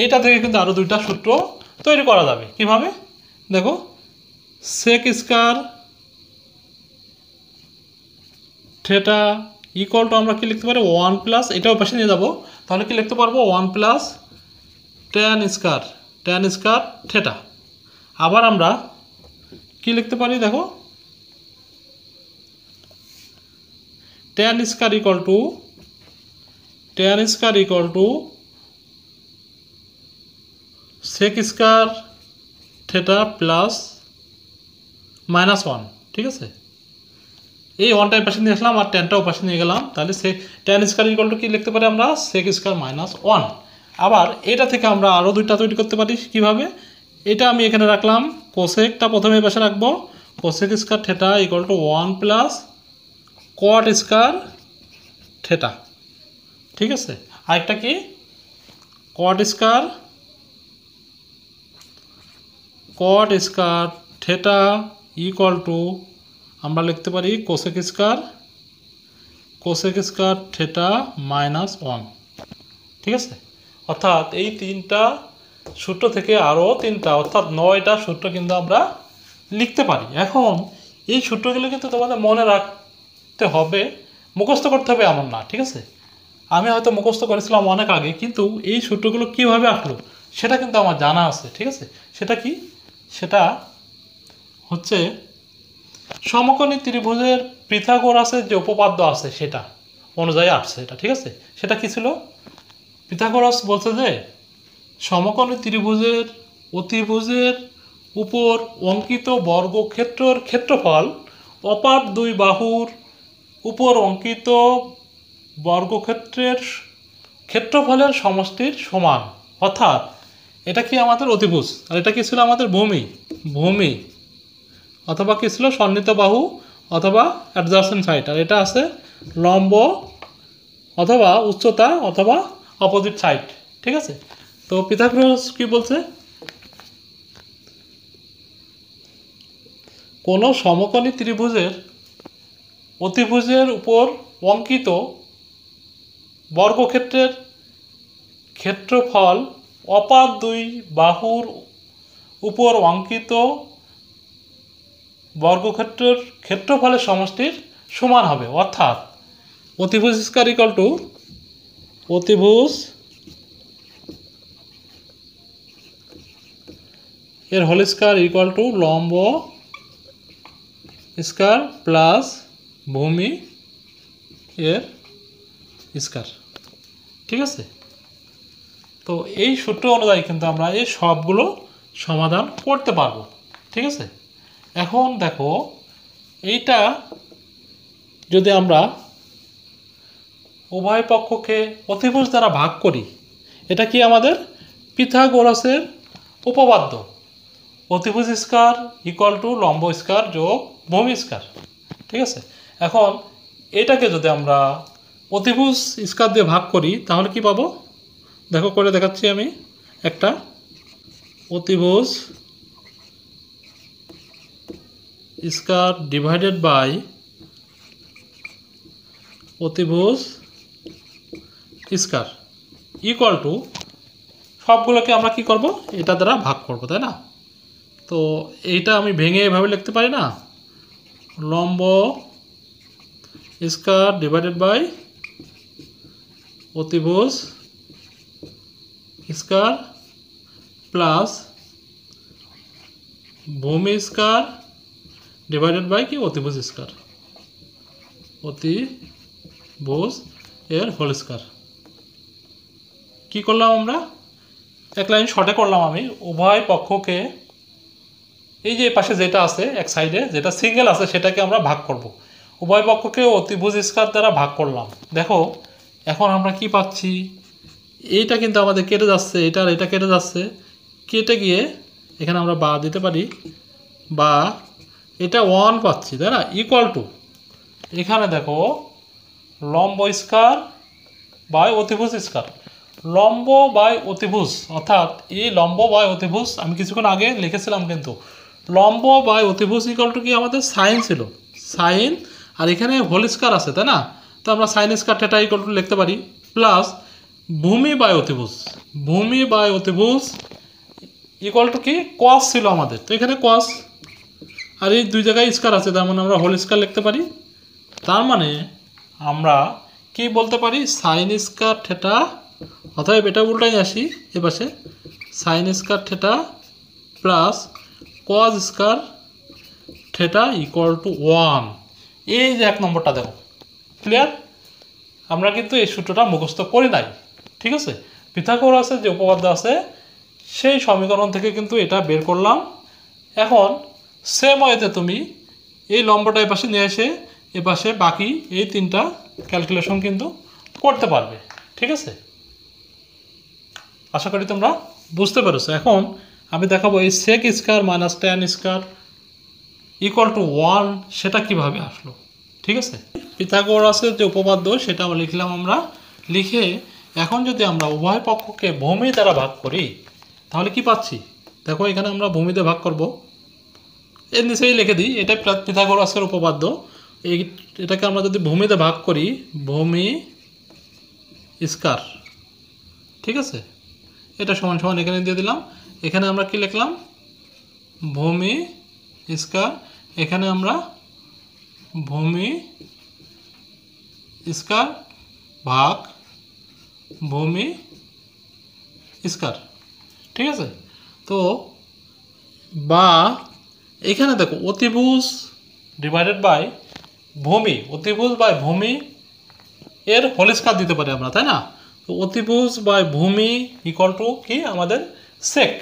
এটা থেকে কিন্তু আরও 2টা সূত্র তৈরি করা যাবে। কিভাবে? দেখো sec square theta equal to আমরা কি লিখতে পারি 1 প্লাস, এটাও পাশে নিয়ে যাব, তাহলে কি লিখতে পারবো 1 প্লাস ট্যান স্কয়ার থিটা। আবার আমরা কি লিখতে পারি দেখো tan square equal to sec square theta plus minus 1, ঠিক আছে। এই 1টা পাশে নিয়ে আসলাম আর 10টাও পাশে নিয়ে গেলাম, তাহলে ট্যান স্কয়ার ইকুয়াল টু কি লিখতে পারি আমরা সেক স্কয়ার মাইনাস 1। আবার এটা থেকে আমরা আরও 2টা তৈরি করতে পারি। কিভাবে? এটা আমি এখানে রাখলাম, কোসেকটা প্রথমে পাশে রাখবো, cosec square theta equal to 1 plus cot square theta, ঠিক আছে। আরেকটা কি কট স্কয়ার থিটা ইকুয়াল টু আমরা লিখতে পারি কোসেক স্কয়ার থিটা মাইনাস 1, ঠিক আছে। অর্থাৎ এই 3টা সূত্র থেকে আরও 3টা অর্থাৎ 9টা সূত্র কিন্তু আমরা লিখতে পারি। এখন এই সূত্রগুলো কিন্তু তোমাদের মনে রাখতে হবে, মুখস্থ করতে হবে এমন না, ঠিক আছে। আমি হয়তো মুখস্থ করেছিলাম অনেক আগে, কিন্তু এই সূত্রগুলো কিভাবে আসলো সেটা কিন্তু আমার জানা আছে, ঠিক আছে। সেটা কি? সেটা হচ্ছে সমকোণী ত্রিভুজের পিথাগোরাসের যে উপপাদ্য আছে সেটা অনুযায়ী আসছে এটা, ঠিক আছে। সেটা কি ছিল? পিথাগোরাস বলছে যে সমকোণী ত্রিভুজের অতিভুজের উপর অঙ্কিত বর্গক্ষেত্রের ক্ষেত্রফল অপার 2 বাহুর উপর অঙ্কিত বর্গক্ষেত্রের ক্ষেত্রফলের সমষ্টির সমান। অর্থাৎ এটা কি আমাদের অতিভুজ, আর এটা কি ছিল আমাদের ভূমি অথবা কি ছিল সন্নিহিত বাহু অথবা অ্যাডজাসেন্ট সাইড, আর এটা আছে লম্ব অথবা উচ্চতা অথবা অপোজিট সাইড, ঠিক আছে। তো পিথাগোরাস কি বলছে? কোন সমকোণী ত্রিভুজের অতিভুজের উপর অঙ্কিত বর্গক্ষেত্রের ক্ষেত্রফল অপার 2 বাহুর উপর অঙ্কিত বর্গক্ষেত্রের ক্ষেত্রফলের সমষ্টির সমান হবে। অর্থাৎ অতিভুজ স্কয়ার ইকুয়াল টু অতিভুজ এর হোল স্কয়ার ইকুয়াল টু লম্ব স্কয়ার প্লাস ভূমি এর স্কয়ার, ঠিক আছে। তো এই সূত্র অনুযায়ী কিন্তু আমরা এই সবগুলো সমাধান করতে পারবো, ঠিক আছে। এখন দেখো এইটা যদি আমরা উভয় পক্ষকে অতিভুজ দ্বারা ভাগ করি, এটা কি আমাদের পিথাগোরাসের উপপাদ্য, অতিভুজ স্কয়ার ইকুয়াল টু লম্ব স্কয়ার যোগ ভূমি স্কয়ার। ঠিক আছে, এখন এটাকে যদি আমরা অতিভুজ স্কয়ার দিয়ে ভাগ করি তাহলে কি পাবো, দেখো করে দেখাচ্ছি আমি। একটা অতিভুজ স্কয়ার ডিভাইডেড বাই অতিভুজ স্কয়ার ইকুয়াল টু, সবগুলোকে আমরা কি করব, এটা দ্বারা ভাগ করব, তাই না? তো এইটা আমি ভেঙে এভাবে লিখতে পারি না, লম্ব স্কয়ার ডিভাইডেড বাই অতিভুজ স্কয়ার প্লাস ভূমি স্কয়ার ডিভাইডেড বাই কি অতিভুজ স্কয়ার, অতিভুজ এর হোল স্কয়ার। কি করলাম আমরা, এক লাইন শর্টে করলাম আমি, উভয় পক্ষকে এই যে পাশে যেটা আছে এক সাইডে যেটা সিঙ্গেল আছে সেটাকে আমরা ভাগ করব, উভয় পক্ষকে অতিভুজ স্কয়ার দ্বারা ভাগ করলাম। দেখো এখন আমরা কি পাচ্ছি, এইটা কিন্তু আমাদের কেটে যাচ্ছে, এটা আর এটা কেটে যাচ্ছে, কেটে গিয়ে এখানে আমরা বা দিতে পারি, বা এটা 1 পাচ্ছি, তাই না, ইকুয়াল টু এখানে দেখো লম্ব স্কয়ার বাই অতিভুজ স্কয়ার, লম্ব বাই অতিভুজ, অর্থাৎ এই লম্ব বাই অতিভুজ আমি কিছুক্ষণ আগে লিখেছিলাম, কিন্তু লম্ব বাই অতিভুজ ইকুয়াল টু কি আমাদের সাইন ছিল, সাইন, আর এখানে হোল স্কয়ার আছে, তাই না? তো আমরা sine square theta equal two লিখতে পারি, প্লাস ভূমি বাই অতিভুজ, ভূমি বাই অতিভুজ ইকুয়াল টু কি কস ছিল আমাদের, তো এখানে কস, আর এই দুই জায়গায় স্কয়ার আছে, তার মানে আমরা হোল স্কয়ার লিখতে পারি। তার মানে আমরা কি বলতে পারি, সাইন স্কয়ার থিটা, অতএব এটা উল্টাই আসি এপাশে, sine square theta plus cos square theta equal to 1। এই যে এক নম্বরটা দেখো, ক্লিয়ার? আমরা কিন্তু এই সূত্রটা মুখস্থ করি নাই, ঠিক আছে? পিথাগোরাসের যে উপপাদ্য আছে সেই সমীকরণ থেকে কিন্তু এটা বের করলাম। এখন সেম ওয়েতে তুমি এই লম্বটা এপাশে নিয়ে এসে এপাশে বাকি এই তিনটা ক্যালকুলেশন কিন্তু করতে পারবে, ঠিক আছে? আশা করি তোমরা বুঝতে পেরেছো। এখন আমি দেখাবো এই sec square minus tan square equal to 1 সেটা কিভাবে আসলো, ঠিক আছে? পিথাগোরাসের যে উপপাদ্য সেটাও লিখলাম আমরা, লিখে এখন যদি আমরা উভয় পক্ষকে ভূমি দ্বারা ভাগ করি তাহলে কি পাচ্ছি, দেখো এখানে আমরা ভূমিতে ভাগ করব, এর নিচেই লিখে দিই, এটা পিথাগোরাসের উপপাদ্য, এটাকে আমরা যদি ভূমিতে ভাগ করি, ভূমি স্কয়ার, ঠিক আছে, এটা সমান সমান এখানে দিয়ে দিলাম, এখানে আমরা কি লিখলাম, ভূমি স্কয়ার, এখানে আমরা ভূমি স্কয়ার ভাগ ভূমি স্কয়ার, ঠিক আছে? তো বা এখানে দেখো অতিভুজ ডিভাইডেড বাই ভূমি, অতিভুজ বাই ভূমি এর হোল স্কয়ার দিতে পারি আমরা, তাই না? তো অতিভুজ বাই ভূমি ইকুয়াল টু কি আমাদের সেক,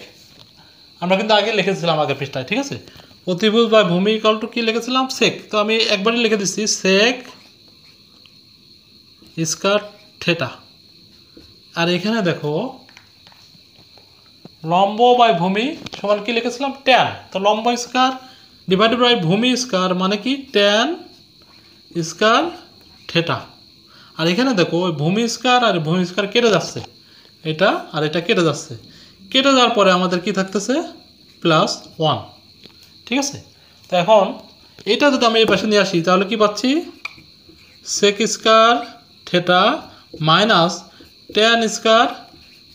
আমরা কিন্তু আগে লিখেছিলাম আগের পৃষ্ঠায়, ঠিক আছে? অতিভুজ বাই ভূমি ইকুয়াল টু কি লিখেছিলাম, সেক, তো আমি একবারই লিখে দিচ্ছি সেক স্কয়ার থিটা। আর এখানে দেখো লম্ব বাই ভূমি সমান কি লিখেছিলাম, ট্যান, তো লম্ব স্কয়ার ডিভাইডেড বাই ভূমি স্কয়ার মানে কি ট্যান স্কয়ার থিটা। আর এখানে দেখো ওই ভূমি স্কয়ার আর ভূমি স্কয়ার কেটে যাচ্ছে, এটা আর এটা কেটে যাচ্ছে, কেটে যাওয়ার পরে আমাদের কি থাকতেছে, +1, ঠিক আছে? তো এখন এটা যদি আমি এই পাশে নিয়ে আসি তাহলে কি পাচ্ছি, sec square theta minus tan square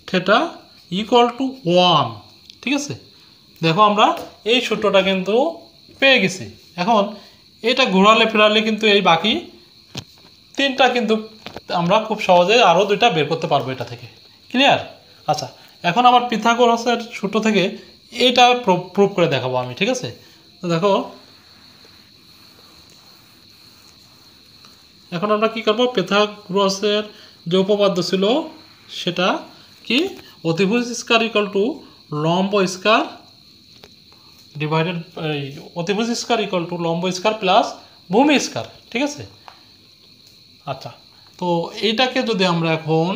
theta equal to 1, ঠিক আছে? দেখো আমরা এই সূত্রটা কিন্তু পেয়ে গেছি। এখন এটা ঘোরালে ফেরালে কিন্তু এই বাকি তিনটা কিন্তু আমরা খুব সহজে আরও দুইটা বের করতে পারবো এটা থেকে, ক্লিয়ার? আচ্ছা, এখন আবার পিথাগোরাসের সূত্র থেকে এটা প্রুভ করে দেখাবো আমি, ঠিক আছে? তো দেখো এখন আমরা কি করব, পিথাগোরাসের যে উপপাদ্য ছিল সেটা কি, অতিভুজ স্কয়ার ইকুয়াল টু লম্ব স্কয়ার ডিভাইডেড অতিভুজ স্কয়ার ইকুয়াল টু লম্ব স্কয়ার প্লাস ভূমি স্কয়ার, ঠিক আছে। আচ্ছা, তো এইটাকে যদি আমরা এখন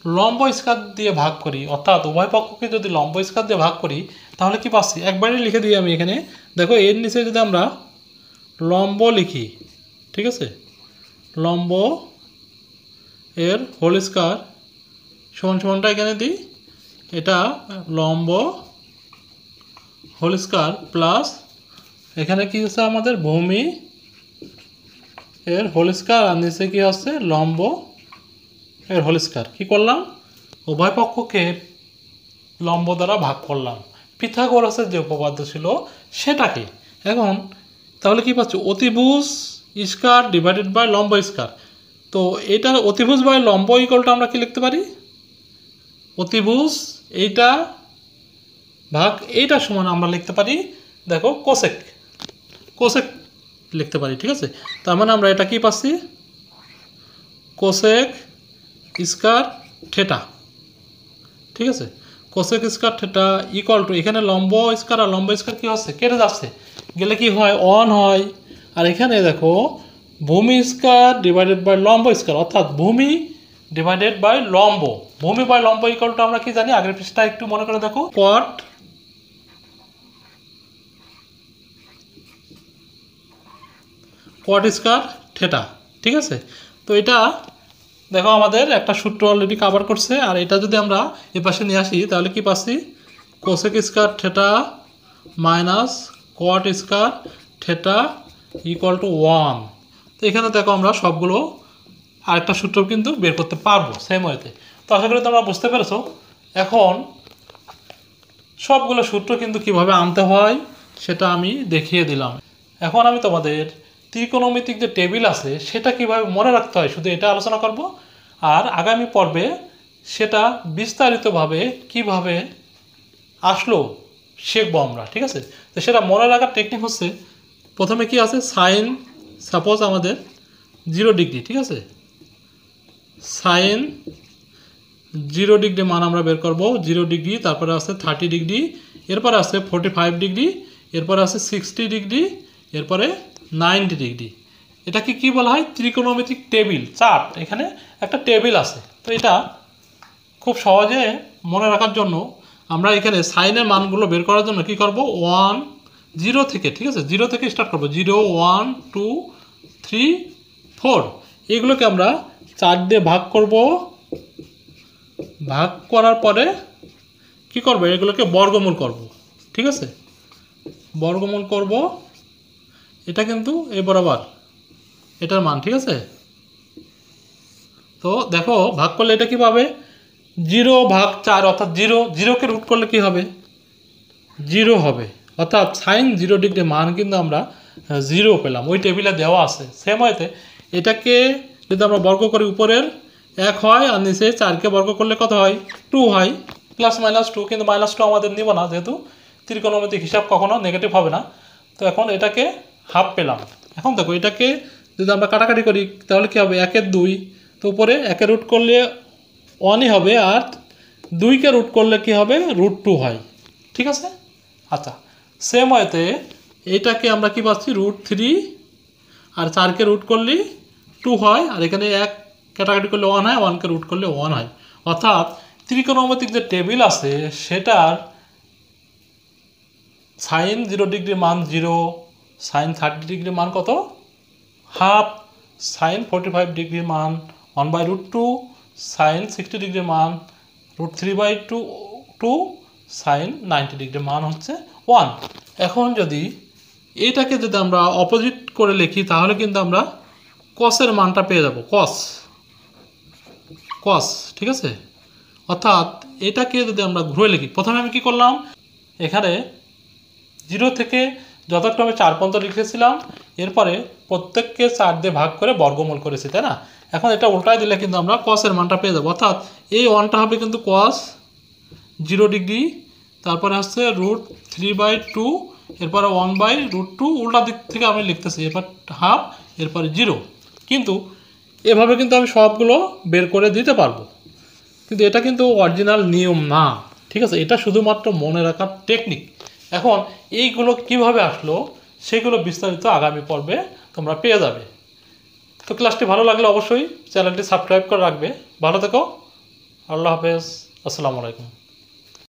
লম্ব স্কয়ার দিয়ে ভাগ করি, অর্থাৎ উভয় পক্ষকে যদি লম্ব স্কয়ার দিয়ে ভাগ করি, তাহলে কি পাচ্ছি? একবারে লিখে দিই আমি এখানে। দেখো, এর নিচে যদি আমরা লম্ব লিখি, ঠিক আছে, লম্ব এর হোল স্কয়ার সমান সমানটা এখানে দিই, এটা লম্ব হোল স্কয়ার প্লাস এখানে কি হচ্ছে আমাদের ভূমি এর হোল স্কয়ার, আর নিচে কি হচ্ছে লম্ব এর হোল স্কয়ার। কী করলাম? উভয় পক্ষকে লম্ব দ্বারা ভাগ করলাম, পিথাগোরাসের যে উপপাদ্য ছিল সেটাকে। এখন তাহলে কি পাচ্ছি? অতিভুজ স্কয়ার ডিভাইডেড বাই লম্ব স্কয়ার। তো এটার অতিভুজ বাই লম্ব ইকুয়ালটা আমরা কি লিখতে পারি? অতিভুজ এইটা ভাগ এইটা সমান আমরা লিখতে পারি, দেখো, কোসেক কোসেক লিখতে পারি, ঠিক আছে। তার মানে আমরা এটা কি পাচ্ছি? কোসেক স্কয়ার থেটা, ঠিক আছে। Cosec square theta equal two, এখানে লম্ব স্কয়ার আর লম্ব স্কয়ার কি হচ্ছে? কেটে যাচ্ছে, গেলে কি হয়? 1 হয়। আর এখানে দেখো ভূমি স্কয়ার ডিভাইডেড বাই লম্ব স্কয়ার, অর্থাৎ ভূমি ডিভাইডেড বাই লম্ব। ভূমি বাই লম্ব ইকুয়াল টু আমরা কি জানি? আগের পৃষ্ঠা একটু মনে করে দেখো, কট স্কয়ার থেটা, ঠিক আছে। তো এটা দেখো আমাদের একটা সূত্র অলরেডি কভার করছে। আর এটা যদি আমরা এ পাশে নিয়ে আসি তাহলে কি পাচ্ছি? Cosec square theta minus caught square theta equal to 1। তো এখানে দেখো আমরা সবগুলো আরেকটা সূত্র কিন্তু বের করতে পারবো সেম ওয়েতে। তো আশা করি তোমরা বুঝতে পেরেছো। এখন সবগুলো সূত্র কিন্তু কিভাবে আনতে হয় সেটা আমি দেখিয়ে দিলাম। এখন আমি তোমাদের ত্রিকোণমিতিক যে টেবিল আছে সেটা কিভাবে মনে রাখতে হয় শুধু এটা আলোচনা করব। আর আগামী পর্বে সেটা বিস্তারিতভাবে কিভাবে আসলো শিখবো আমরা, ঠিক আছে। তো সেটা মনে রাখার টেকনিক হচ্ছে, প্রথমে কি আছে? সাইন, সাপোজ আমাদের 0 ডিগ্রি, ঠিক আছে। সাইন 0 ডিগ্রি মান আমরা বের করব, 0 ডিগ্রি, তারপরে আছে 30 ডিগ্রি, এরপরে আছে 45 ডিগ্রি, এরপরে আছে 60 ডিগ্রি, এরপরে 90 ডিগ্রি। এটাকে কি বলা হয়? ত্রিকোণমিতিক টেবিল, চার্ট। এখানে একটা টেবিল আছে। তো এটা খুব সহজে মনে রাখার জন্য আমরা এখানে সাইনের মানগুলো বের করার জন্য কি করব? 1 0 থেকে, ঠিক আছে, 0 থেকে স্টার্ট করব। 0 1 2 3 4 এগুলোকে আমরা 4 দিয়ে ভাগ করব। ভাগ করার পরে কি করব? এগুলোকে বর্গমূল করব, ঠিক আছে। বর্গমূল করব, এটা কিন্তু এই বরাবর এটার মান, ঠিক আছে। তো দেখো ভাগ করলে এটা কি পাবে? 0 ভাগ 4, অর্থাৎ 0কে রুট করলে কি হবে? 0 হবে। অর্থাৎ সাইন 0 ডিগ্রি মান কিন্তু আমরা 0 পেলাম, ওই টেবিলে দেওয়া আছে। সেম হয়তে এটাকে যদি আমরা বর্গ করি, উপরের 1 হয় আর নিচে 4কে বর্গ করলে কত হয়? 2 হয়, প্লাস মাইনাস 2। কিন্তু -2 আমাদের নিব না, যেহেতু ত্রিকোণমিতিক হিসাব কখনো নেগেটিভ হবে না। তো এখন এটাকে হাফ পেলাম। এখন দেখো এটাকে যদি আমরা কাটাকাটি করি তাহলে কি হবে? 1 এর 2, তো উপরে 1-এর রুট করলে 1ই হবে, আর 2কে রুট করলে কি হবে? √2 হয়, ঠিক আছে। আচ্ছা, সেম ওয়েতে এইটাকে আমরা কি পাচ্ছি? √3, আর 4কে রুট করলে 2 হয়, আর এখানে 1 কাটাকাটি করলে 1 হয়, 1কে রুট করলে 1 হয়। অর্থাৎ ত্রিকোণমিতিক যে টেবিল আছে সেটার সাইন 0 ডিগ্রি মান 0, সাইন 30 ডিগ্রি মান কত? হাফ, সাইন 45 ডিগ্রি মান 1/√2, সাইন 60 ডিগ্রি মান √3/2, সাইন 90 ডিগ্রি মান হচ্ছে 1। এখন যদি এটাকে যদি আমরা অপোজিট করে লিখি তাহলে কিন্তু আমরা কসের মানটা পেয়ে যাব, কস, ঠিক আছে। অর্থাৎ এটাকে যদি আমরা ঘুরে লিখি, প্রথমে আমি কি করলাম? এখানে 0 থেকে যথাক্রমে 4 পর্যন্ত লিখেছিলাম, এরপরে প্রত্যেককে 4 দিয়ে ভাগ করে বর্গমূল করেছি, তাই না? এখন এটা উল্টায় দিলে কিন্তু আমরা কসের মানটা পেয়ে যাবো। অর্থাৎ এই 1টা হবে কিন্তু কস 0 ডিগ্রি, তারপরে হচ্ছে √3/2, এরপরে 1/√2, উল্টা দিক থেকে আমি লিখতেছি, এরপর হাফ, এরপরে 0। কিন্তু এভাবে কিন্তু আমি সবগুলো বের করে দিতে পারবো, কিন্তু এটা কিন্তু অরিজিনাল নিয়ম না, ঠিক আছে। এটা শুধুমাত্র মনে রাখার টেকনিক। এখন এইগুলো কিভাবে আসলো সেগুলো বিস্তারিত আগামী পর্বে তোমরা পেয়ে যাবে। তো ক্লাসটি ভালো লাগলে অবশ্যই চ্যানেলটি সাবস্ক্রাইব করে রাখবে। ভালো থেকো। আল্লাহ হাফেজ। আসসালামু আলাইকুম।